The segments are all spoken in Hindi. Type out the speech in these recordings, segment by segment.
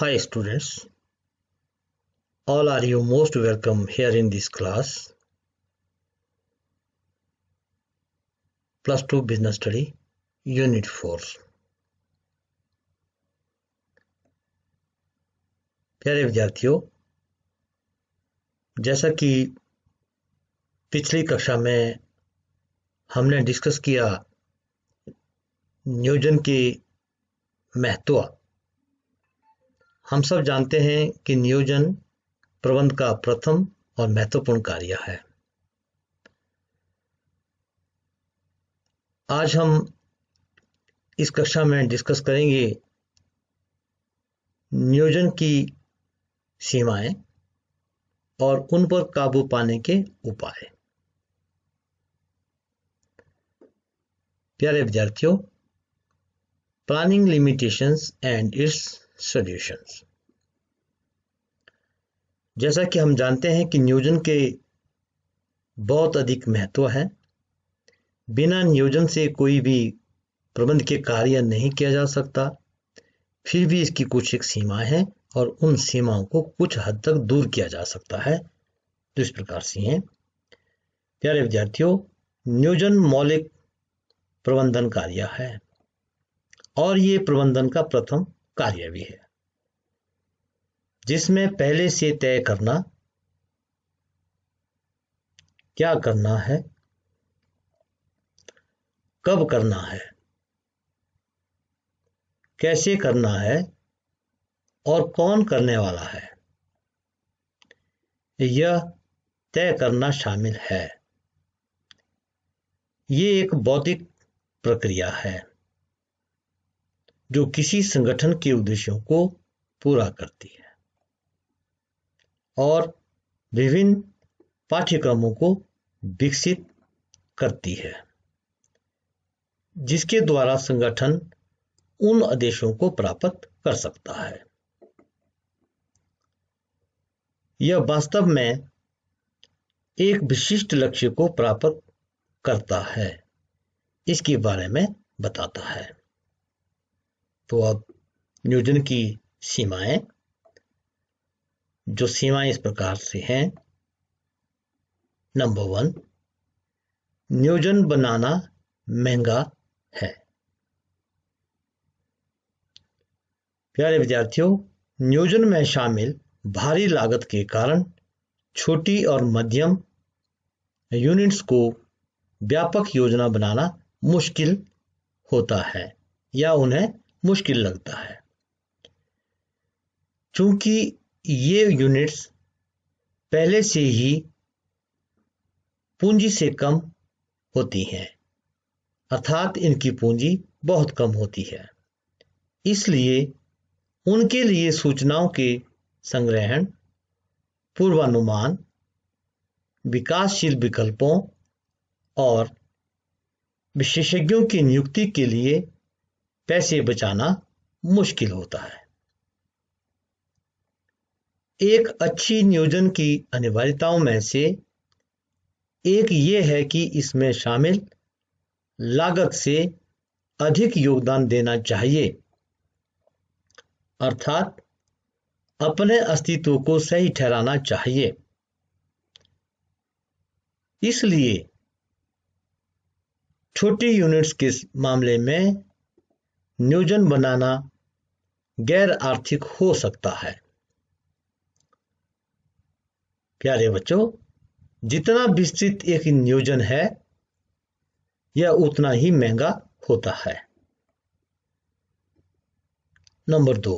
Hi students, all are you most welcome here in this class. Plus 2 Business Study Unit 4. प्यारे विद्यार्थियों, जैसा कि पिछली कक्षा में हमने डिस्कस किया नियोजन के महत्व। हम सब जानते हैं कि नियोजन प्रबंध का प्रथम और महत्वपूर्ण कार्य है। आज हम इस कक्षा में डिस्कस करेंगे नियोजन की सीमाएं और उन पर काबू पाने के उपाय। प्यारे विद्यार्थियों, planning limitations and it's solutions. जैसा कि हम जानते हैं कि नियोजन के बहुत अधिक महत्व है। बिना नियोजन से कोई भी प्रबंध के कार्य नहीं किया जा सकता। फिर भी इसकी कुछ एक सीमाएं हैं और उन सीमाओं को कुछ हद तक दूर किया जा सकता है। तो इस प्रकार से हैं। प्यारे विद्यार्थियों, नियोजन मौलिक प्रबंधन कार्य है और ये प्रबंधन का प्रथम कार्य भी है, जिसमें पहले से तय करना क्या करना है, कब करना है, कैसे करना है और कौन करने वाला है, यह तय करना शामिल है। ये एक बौद्धिक प्रक्रिया है जो किसी संगठन के उद्देश्यों को पूरा करती है और विभिन्न पाठ्यक्रमों को विकसित करती है, जिसके द्वारा संगठन उन आदेशों को प्राप्त कर सकता है। यह वास्तव में एक विशिष्ट लक्ष्य को प्राप्त करता है, इसके बारे में बताता है। तो अब नियोजन की सीमाएं, जो सीमाएं इस प्रकार से हैं। नंबर 1, नियोजन बनाना महंगा है। प्यारे विद्यार्थियों, नियोजन में शामिल भारी लागत के कारण छोटी और मध्यम यूनिट्स को व्यापक योजना बनाना मुश्किल होता है या उन्हें मुश्किल लगता है, चूंकि ये यूनिट्स पहले से ही पूंजी से कम होती हैं, अर्थात इनकी पूंजी बहुत कम होती है। इसलिए उनके लिए सूचनाओं के संग्रहण, पूर्वानुमान, विकासशील विकल्पों और विशेषज्ञों की नियुक्ति के लिए पैसे बचाना मुश्किल होता है। एक अच्छी नियोजन की अनिवार्यताओं में से एक ये है कि इसमें शामिल लागत से अधिक योगदान देना चाहिए, अर्थात अपने अस्तित्व को सही ठहराना चाहिए। इसलिए छोटी यूनिट्स के मामले में नियोजन बनाना गैर आर्थिक हो सकता है। प्यारे बच्चों, जितना विस्तृत एक नियोजन है, यह उतना ही महंगा होता है। नंबर 2,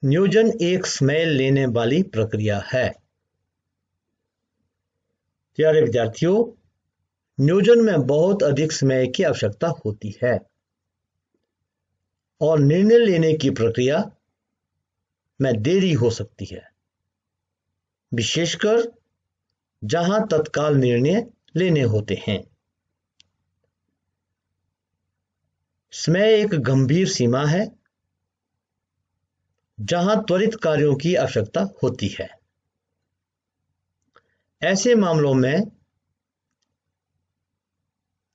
नियोजन एक समय लेने वाली प्रक्रिया है। प्यारे विद्यार्थियों, नियोजन में बहुत अधिक समय की आवश्यकता होती है और निर्णय लेने की प्रक्रिया में देरी हो सकती है, विशेषकर जहां तत्काल निर्णय लेने होते हैं। समय एक गंभीर सीमा है जहां त्वरित कार्यों की आवश्यकता होती है। ऐसे मामलों में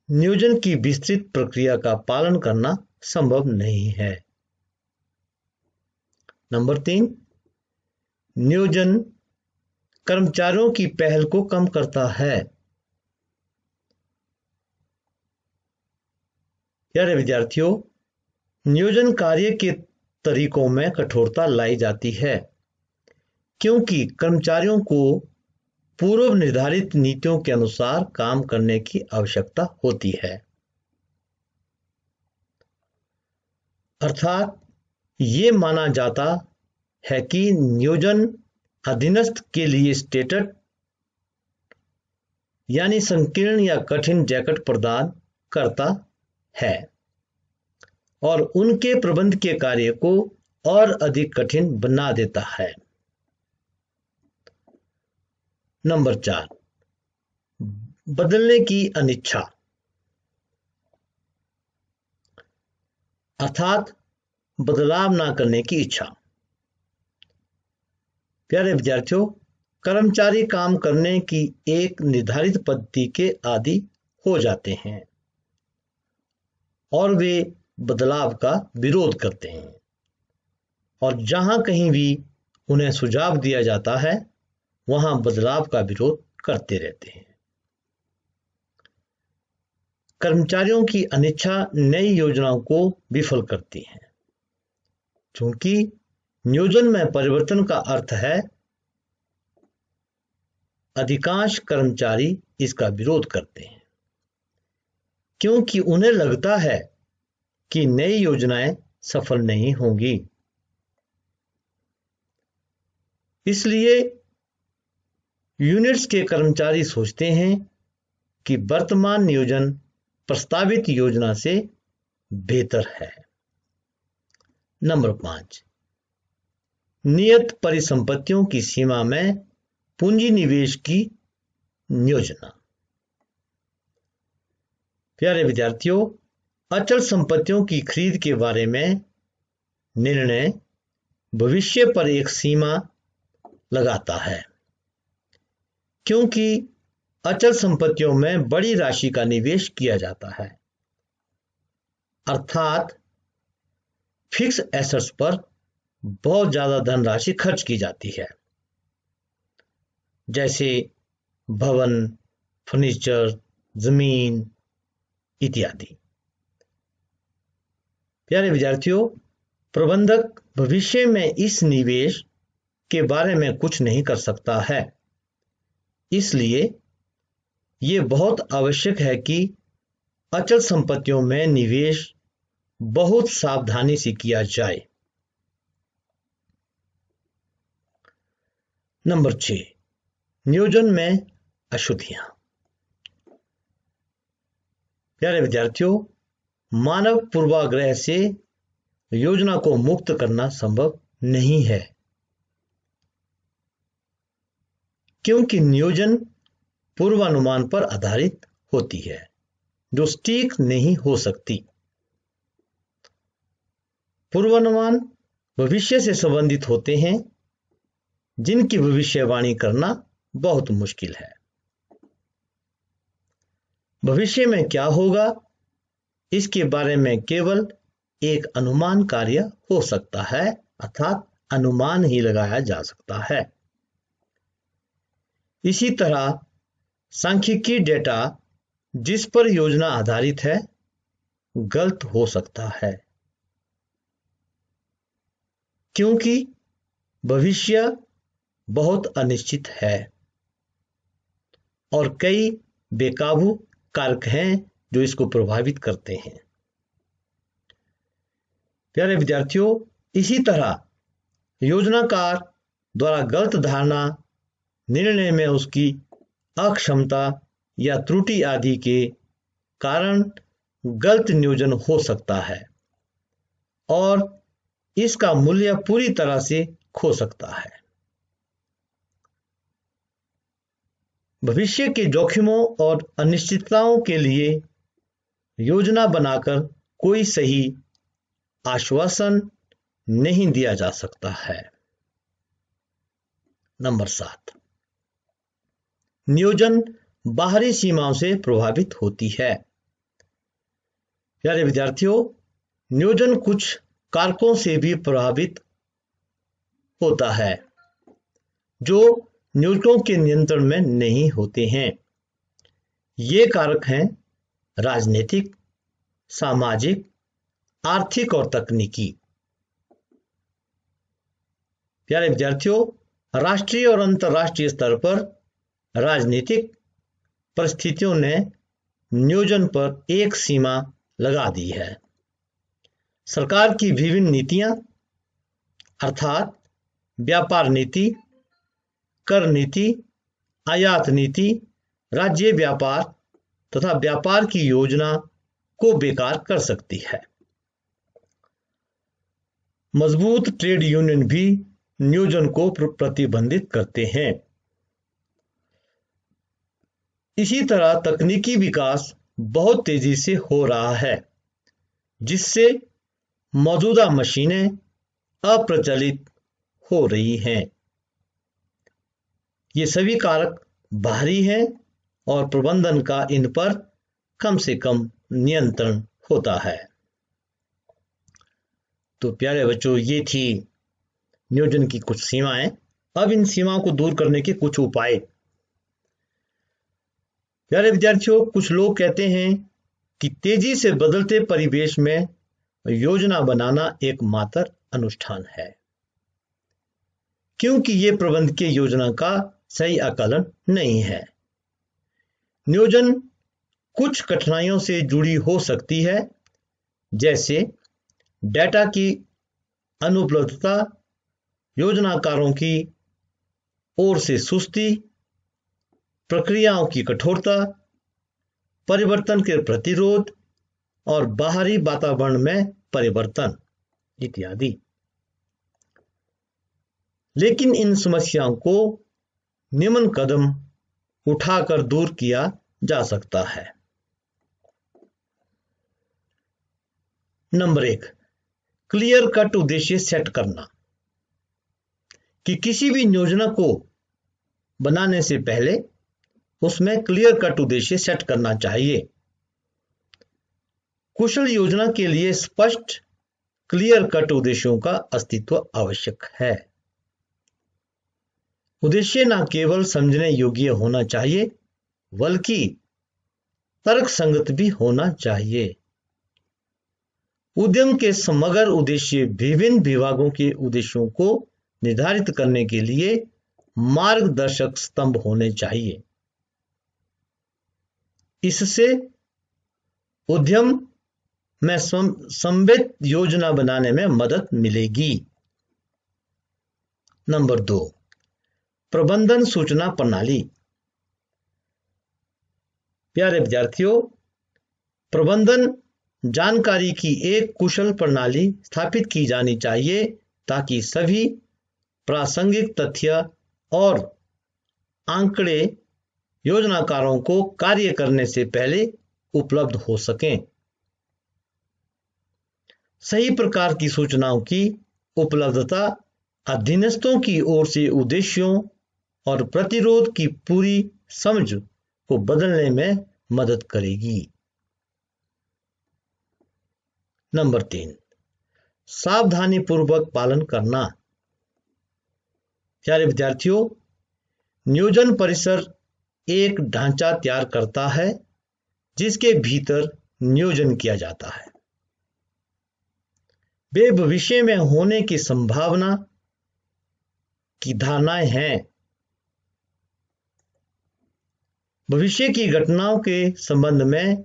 नियोजन की विस्तृत प्रक्रिया का पालन करना संभव नहीं है। नंबर 3, नियोजन कर्मचारियों की पहल को कम करता है। प्यारे विद्यार्थियों, नियोजन कार्य के तरीकों में कठोरता लाई जाती है, क्योंकि कर्मचारियों को पूर्व निर्धारित नीतियों के अनुसार काम करने की आवश्यकता होती है। अर्थात ये माना जाता है कि नियोजन अधीनस्थ के लिए स्टेटस यानी संकीर्ण या कठिन जैकेट प्रदान करता है और उनके प्रबंध के कार्य को और अधिक कठिन बना देता है। नंबर 4, बदलने की अनिच्छा, अर्थात बदलाव ना करने की इच्छा। प्यारे विद्यार्थियों, कर्मचारी काम करने की एक निर्धारित पद्धति के आदी हो जाते हैं और वे बदलाव का विरोध करते हैं, और जहां कहीं भी उन्हें सुझाव दिया जाता है वहां बदलाव का विरोध करते रहते हैं। कर्मचारियों की अनिच्छा नई योजनाओं को विफल करती है, क्योंकि नियोजन में परिवर्तन का अर्थ है अधिकांश कर्मचारी इसका विरोध करते हैं, क्योंकि उन्हें लगता है कि नई योजनाएं सफल नहीं होंगी। इसलिए यूनिट्स के कर्मचारी सोचते हैं कि वर्तमान नियोजन प्रस्तावित योजना से बेहतर है। नंबर 5, नियत परिसंपत्तियों की सीमा में पूंजी निवेश की योजना। प्यारे विद्यार्थियों, अचल संपत्तियों की खरीद के बारे में निर्णय भविष्य पर एक सीमा लगाता है, क्योंकि अचल संपत्तियों में बड़ी राशि का निवेश किया जाता है, अर्थात फिक्स एसेट्स पर बहुत ज्यादा धनराशि खर्च की जाती है, जैसे भवन, फर्नीचर, जमीन इत्यादि। प्यारे विद्यार्थियों, प्रबंधक भविष्य में इस निवेश के बारे में कुछ नहीं कर सकता है, इसलिए ये बहुत आवश्यक है कि अचल संपत्तियों में निवेश बहुत सावधानी से किया जाए। नंबर 6, नियोजन में अशुद्धियां। प्यारे विद्यार्थियों, मानव पूर्वाग्रह से योजना को मुक्त करना संभव नहीं है, क्योंकि नियोजन पूर्वानुमान पर आधारित होती है जो सटीक नहीं हो सकती। पूर्वानुमान भविष्य से संबंधित होते हैं, जिनकी भविष्यवाणी करना बहुत मुश्किल है। भविष्य में क्या होगा इसके बारे में केवल एक अनुमान कार्य हो सकता है, अर्थात अनुमान ही लगाया जा सकता है। इसी तरह सांख्यिकीय डेटा जिस पर योजना आधारित है गलत हो सकता है, क्योंकि भविष्य बहुत अनिश्चित है और कई बेकाबू कारक हैं जो इसको प्रभावित करते हैं। प्यारे विद्यार्थियों, इसी तरह योजनाकार द्वारा गलत धारणा निर्णय में उसकी अक्षमता या त्रुटि आदि के कारण गलत नियोजन हो सकता है और इसका मूल्य पूरी तरह से खो सकता है। भविष्य के जोखिमों और अनिश्चितताओं के लिए योजना बनाकर कोई सही आश्वासन नहीं दिया जा सकता है। नंबर 7, नियोजन बाहरी सीमाओं से प्रभावित होती है। प्यारे विद्यार्थियों, नियोजन कुछ कारकों से भी प्रभावित होता है जो नियोजकों के नियंत्रण में नहीं होते हैं। ये कारक हैं राजनीतिक, सामाजिक, आर्थिक और तकनीकी। प्यारे विद्यार्थियों, राष्ट्रीय और अंतर्राष्ट्रीय स्तर पर राजनीतिक परिस्थितियों ने नियोजन पर एक सीमा लगा दी है। सरकार की विभिन्न नीतियां अर्थात व्यापार नीति, कर नीति, आयात नीति, राज्य व्यापार तथा व्यापार की योजना को बेकार कर सकती है। मजबूत ट्रेड यूनियन भी नियोजन को प्रतिबंधित करते हैं। इसी तरह तकनीकी विकास बहुत तेजी से हो रहा है, जिससे मौजूदा मशीनें अप्रचलित हो रही हैं। ये सभी कारक बाहरी हैं और प्रबंधन का इन पर कम से कम नियंत्रण होता है। तो प्यारे बच्चों, ये थी नियोजन की कुछ सीमाएं। अब इन सीमाओं को दूर करने के कुछ उपाय। प्यारे विद्यार्थियों, कुछ लोग कहते हैं कि तेजी से बदलते परिवेश में योजना बनाना एकमात्र अनुष्ठान है, क्योंकि ये प्रबंधकीय योजना का सही आकलन नहीं है। नियोजन कुछ कठिनाइयों से जुड़ी हो सकती है, जैसे डेटा की अनुपलब्धता, योजनाकारों की ओर से सुस्ती, प्रक्रियाओं की कठोरता, परिवर्तन के प्रतिरोध और बाहरी वातावरण में परिवर्तन इत्यादि। लेकिन इन समस्याओं को निम्न कदम उठाकर दूर किया जा सकता है। नंबर 1, क्लियर कट उद्देश्य सेट करना। कि किसी भी योजना को बनाने से पहले उसमें क्लियर कट उद्देश्य सेट करना चाहिए। कुशल योजना के लिए स्पष्ट क्लियर कट उद्देश्यों का अस्तित्व आवश्यक है। उद्देश्य न केवल समझने योग्य होना चाहिए, बल्कि तर्कसंगत भी होना चाहिए। उद्यम के समग्र उद्देश्य विभिन्न विभागों के उद्देश्यों को निर्धारित करने के लिए मार्गदर्शक स्तंभ होने चाहिए। इससे उद्यम में समन्वित योजना बनाने में मदद मिलेगी। नंबर 2, प्रबंधन सूचना प्रणाली। प्यारे विद्यार्थियों, प्रबंधन जानकारी की एक कुशल प्रणाली स्थापित की जानी चाहिए ताकि सभी प्रासंगिक तथ्य और आंकड़े योजनाकारों को कार्य करने से पहले उपलब्ध हो सकें। सही प्रकार की सूचनाओं की उपलब्धता अधीनस्थों की ओर से उद्देश्यों और प्रतिरोध की पूरी समझ को बदलने में मदद करेगी। नंबर 3, सावधानीपूर्वक पालन करना। प्यारे विद्यार्थियों, नियोजन परिसर एक ढांचा तैयार करता है जिसके भीतर नियोजन किया जाता है। वे भविष्य में होने की संभावना की धारणाएं हैं। भविष्य की घटनाओं के संबंध में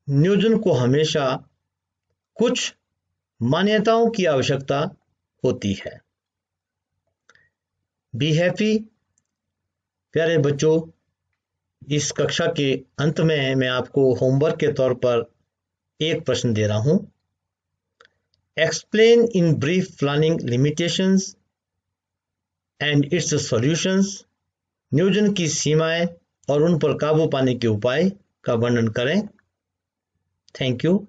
नियोजन को हमेशा कुछ मान्यताओं की आवश्यकता होती है। Be happy. प्यारे बच्चों, इस कक्षा के अंत में मैं आपको होमवर्क के तौर पर एक प्रश्न दे रहा हूं। Explain in brief planning limitations and it's solutions. नियोजन की सीमाएं और उन पर काबू पाने के उपाय का वर्णन करें। Thank you.